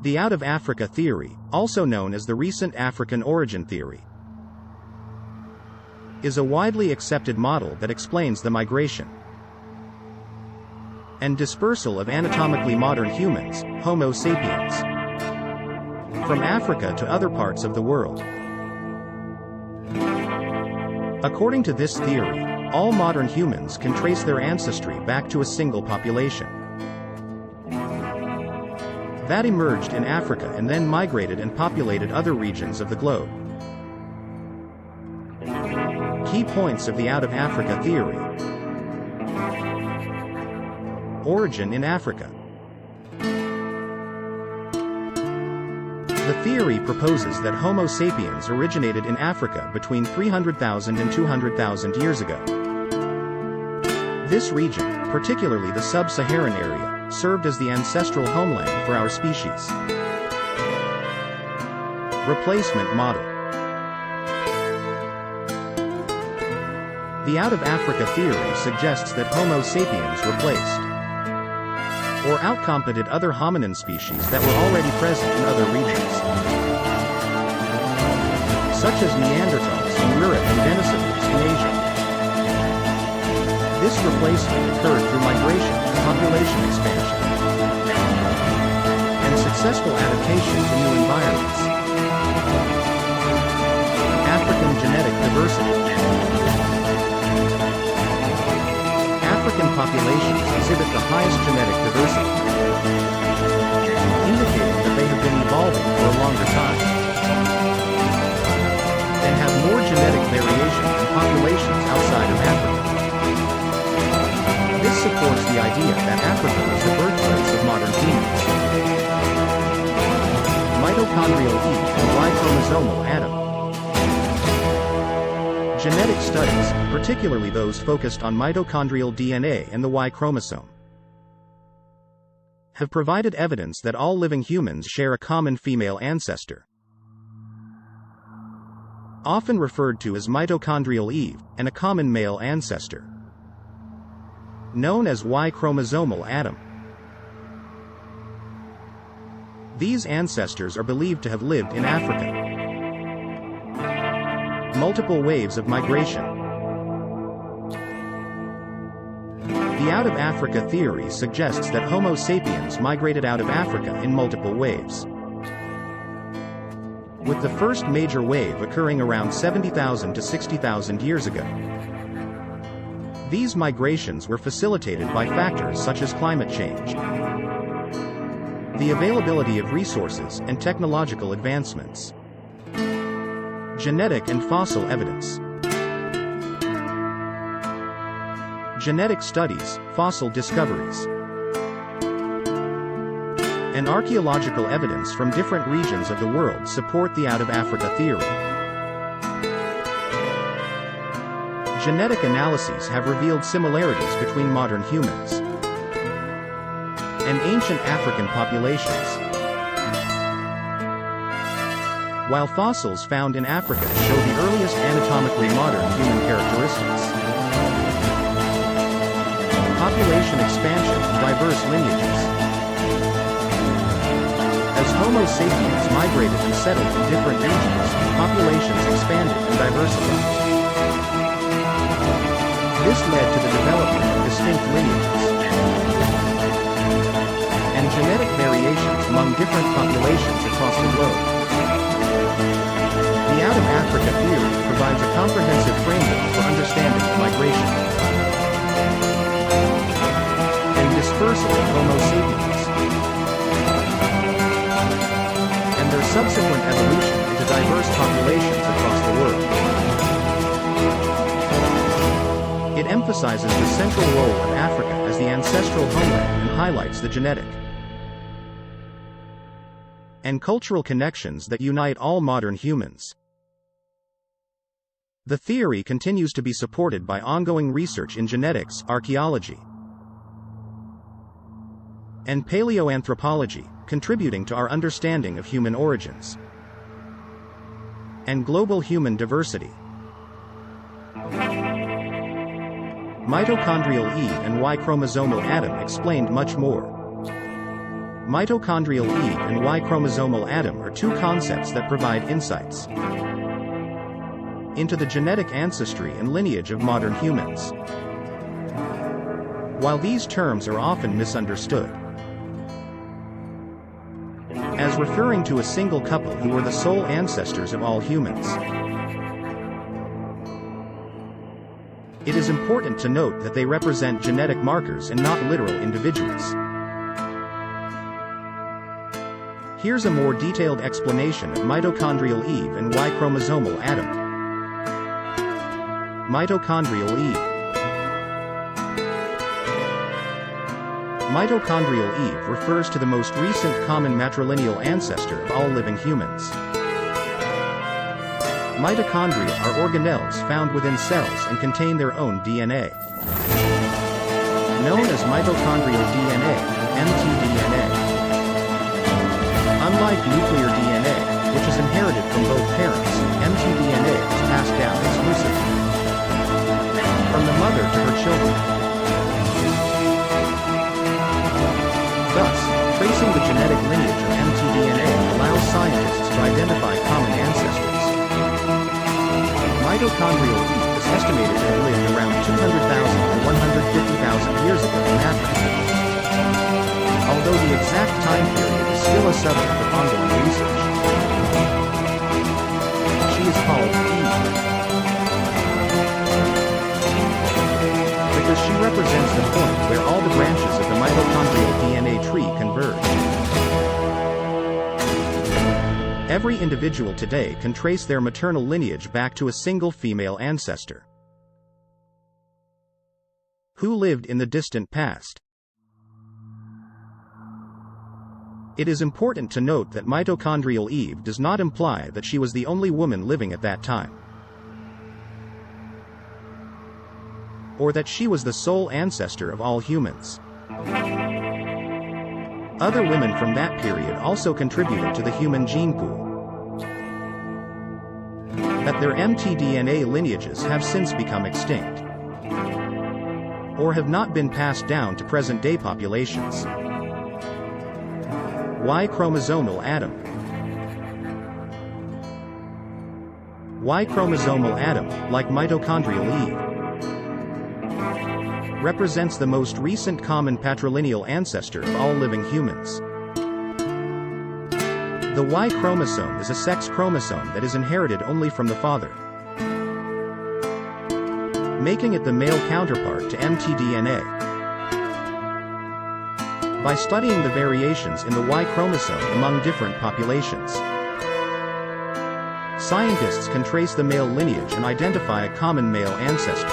The out of Africa theory, also known as the recent African origin theory, is a widely accepted model that explains the migration and dispersal of anatomically modern humans, Homo sapiens, from Africa to other parts of the world. According to this theory, all modern humans can trace their ancestry back to a single population that emerged in Africa and then migrated and populated other regions of the globe. Key points of the out of Africa theory. Origin in Africa. The theory proposes that Homo sapiens originated in Africa between 300,000 and 200,000 years ago. This region, particularly the sub-Saharan area, served as the ancestral homeland for our species. Replacement model. The out of Africa theory suggests that Homo sapiens replaced or outcompeted other hominin species that were already present in other regions, such as Neanderthals in Europe and Denisovans in Asia. This replacement occurred through migration and population expansion, and successful adaptation to new environments. African genetic diversity. African populations exhibit the highest genetic diversity, indicating that they have been evolving for a longer time, and have more genetic variation than populations outside of Africa. This supports the idea that Africa is the birthplace of modern humans. Mitochondrial E and Y chromosomal atom. Genetic studies, particularly those focused on mitochondrial DNA and the Y chromosome, have provided evidence that all living humans share a common female ancestor, often referred to as mitochondrial Eve, and a common male ancestor, known as Y chromosomal atom. These ancestors are believed to have lived in Africa. Multiple waves of migration. The out of Africa theory suggests that Homo sapiens migrated out of Africa in multiple waves, with the first major wave occurring around 70,000 to 60,000 years ago. These migrations were facilitated by factors such as climate change, the availability of resources, and technological advancements. Genetic and fossil evidence. Genetic studies, fossil discoveries, and archaeological evidence from different regions of the world support the out of Africa theory. Genetic analyses have revealed similarities between modern humans and ancient African populations, while fossils found in Africa show the earliest anatomically modern human characteristics. Population expansion and diverse lineages. As Homo sapiens migrated and settled in different regions, populations expanded and diversified. This led to the development of distinct lineages and genetic variations among different populations across the globe. The out of Africa theory provides a comprehensive framework for understanding the migration and dispersal of Homo sapiens, and their subsequent evolution into diverse populations across the world. It emphasizes the central role of Africa as the ancestral homeland and highlights the genetic and cultural connections that unite all modern humans. The theory continues to be supported by ongoing research in genetics, archaeology, and paleoanthropology, contributing to our understanding of human origins and global human diversity. Mitochondrial E and Y chromosomal atom explained much more. Mitochondrial Eve and Y chromosomal Adam are two concepts that provide insights into the genetic ancestry and lineage of modern humans. While these terms are often misunderstood as referring to a single couple who were the sole ancestors of all humans, it is important to note that they represent genetic markers and not literal individuals. Here's a more detailed explanation of mitochondrial Eve and Y chromosomal Adam. Mitochondrial Eve. Mitochondrial Eve refers to the most recent common matrilineal ancestor of all living humans. Mitochondria are organelles found within cells and contain their own DNA. Known as mitochondrial DNA, mtDNA. Unlike nuclear DNA, which is inherited from both parents, mtDNA is passed down exclusively from the mother to her children. Thus, tracing the genetic lineage of mtDNA allows scientists to identify common ancestors. Mitochondrial Eve is estimated to have lived around 200,000 to 150,000 years ago in Africa. Although the exact time period is still a subject of ongoing research. She is called Eve because she represents the point where all the branches of the mitochondrial DNA tree converge. Every individual today can trace their maternal lineage back to a single female ancestor who lived in the distant past. It is important to note that mitochondrial Eve does not imply that she was the only woman living at that time, or that she was the sole ancestor of all humans. Other women from that period also contributed to the human gene pool. That their mtDNA lineages have since become extinct, or have not been passed down to present-day populations. Y chromosomal Adam. Y chromosomal Adam, like mitochondrial Eve, represents the most recent common patrilineal ancestor of all living humans. The Y chromosome is a sex chromosome that is inherited only from the father, making it the male counterpart to mtDNA. By studying the variations in the Y chromosome among different populations, scientists can trace the male lineage and identify a common male ancestor.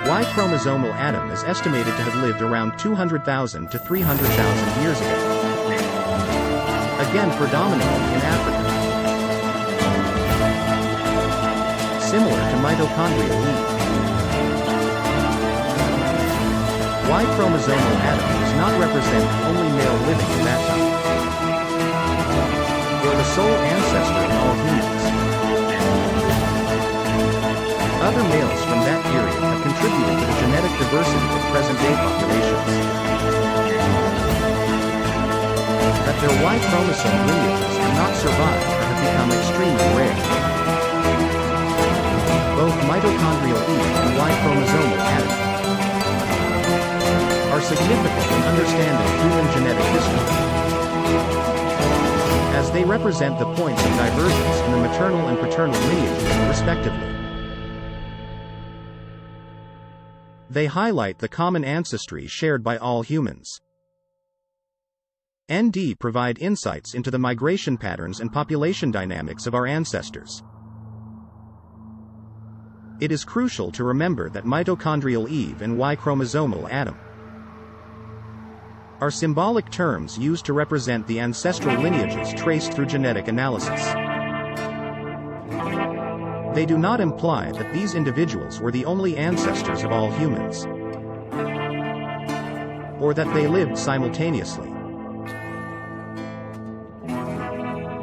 Y chromosomal Adam is estimated to have lived around 200,000 to 300,000 years ago. Again, predominantly in Africa. Similar to mitochondrial Eve. Y chromosomal Adam does not represent the only male living at that time, or the sole ancestor of all humans. Other males from that period have contributed to the genetic diversity of present-day populations. That their Y chromosome lineages have not survived or have become extremely rare. Both mitochondrial Eve and Y chromosomal Adam are significant in understanding human genetic history, as they represent the points of divergence in the maternal and paternal lineages, respectively. They highlight the common ancestry shared by all humans. ND provide insights into the migration patterns and population dynamics of our ancestors. It is crucial to remember that mitochondrial Eve and Y chromosomal Adam are symbolic terms used to represent the ancestral lineages traced through genetic analysis. They do not imply that these individuals were the only ancestors of all humans, or that they lived simultaneously.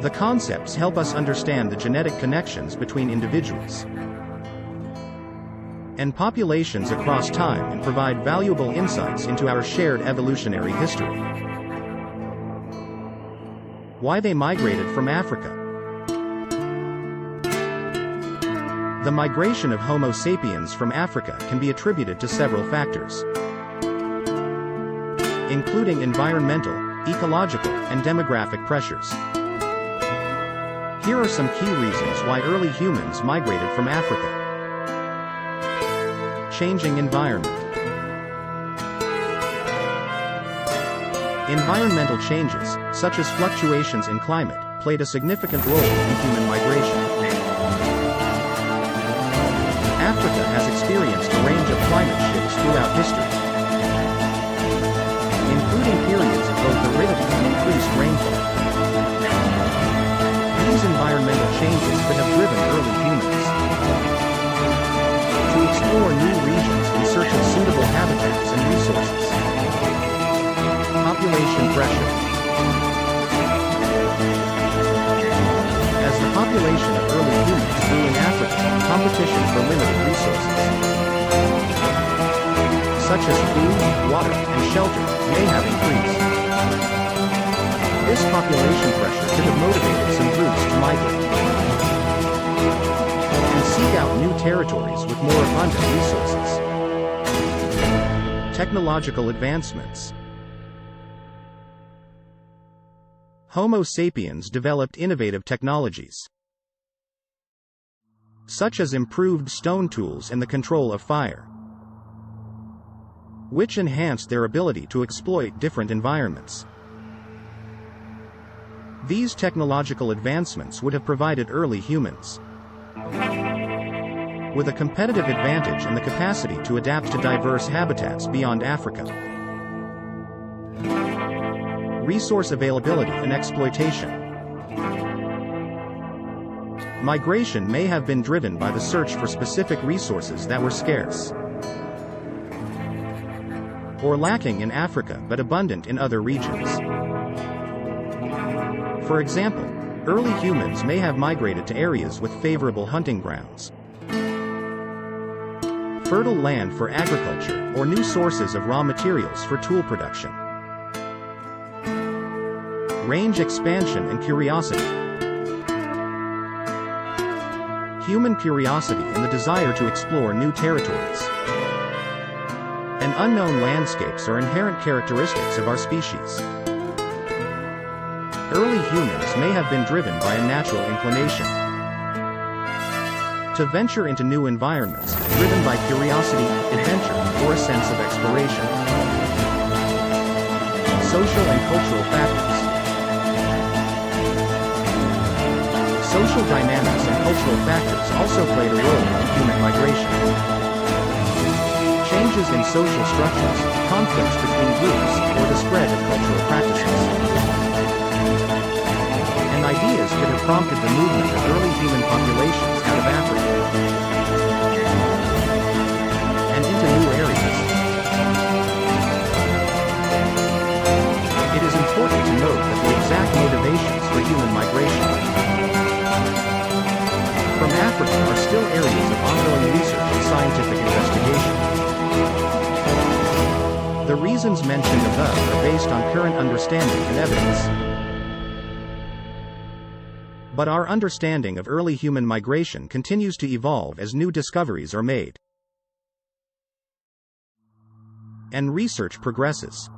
The concepts help us understand the genetic connections between individuals and populations across time and provide valuable insights into our shared evolutionary history. Why they migrated from Africa. The migration of Homo sapiens from Africa can be attributed to several factors, including environmental, ecological, and demographic pressures. Here are some key reasons why early humans migrated from Africa. Changing environment. Environmental changes, such as fluctuations in climate, played a significant role in human migration. Africa has experienced a range of climate shifts throughout history, including periods of both aridity and increased rainfall. These environmental changes could have driven early humans to explore new regions in search of suitable habitats and resources. Population pressure. As the population of early humans grew in Africa, competition for limited resources, such as food, water, and shelter, may have increased. This population pressure could have motivated some groups to migrate and seek out new territories with more abundant resources. Technological advancements. Homo sapiens developed innovative technologies, such as improved stone tools and the control of fire, which enhanced their ability to exploit different environments. These technological advancements would have provided early humans with a competitive advantage and the capacity to adapt to diverse habitats beyond Africa. Resource availability and exploitation. Migration may have been driven by the search for specific resources that were scarce or lacking in Africa but abundant in other regions. For example, early humans may have migrated to areas with favorable hunting grounds, fertile land for agriculture, or new sources of raw materials for tool production. Range expansion and curiosity. Human curiosity and the desire to explore new territories and unknown landscapes are inherent characteristics of our species. Early humans may have been driven by a natural inclination to venture into new environments, driven by curiosity, adventure, or a sense of exploration. Social and cultural factors. Social dynamics and cultural factors also played a role in human migration. Changes in social structures, conflicts between groups, or the spread of cultural practices and ideas could have prompted the movement of early human populations out of Africa and into new areas. It is important to note that the exact motivations for human migration from Africa are still areas of ongoing research and scientific investigation. The reasons mentioned above are based on current understanding and evidence. But our understanding of early human migration continues to evolve as new discoveries are made and research progresses.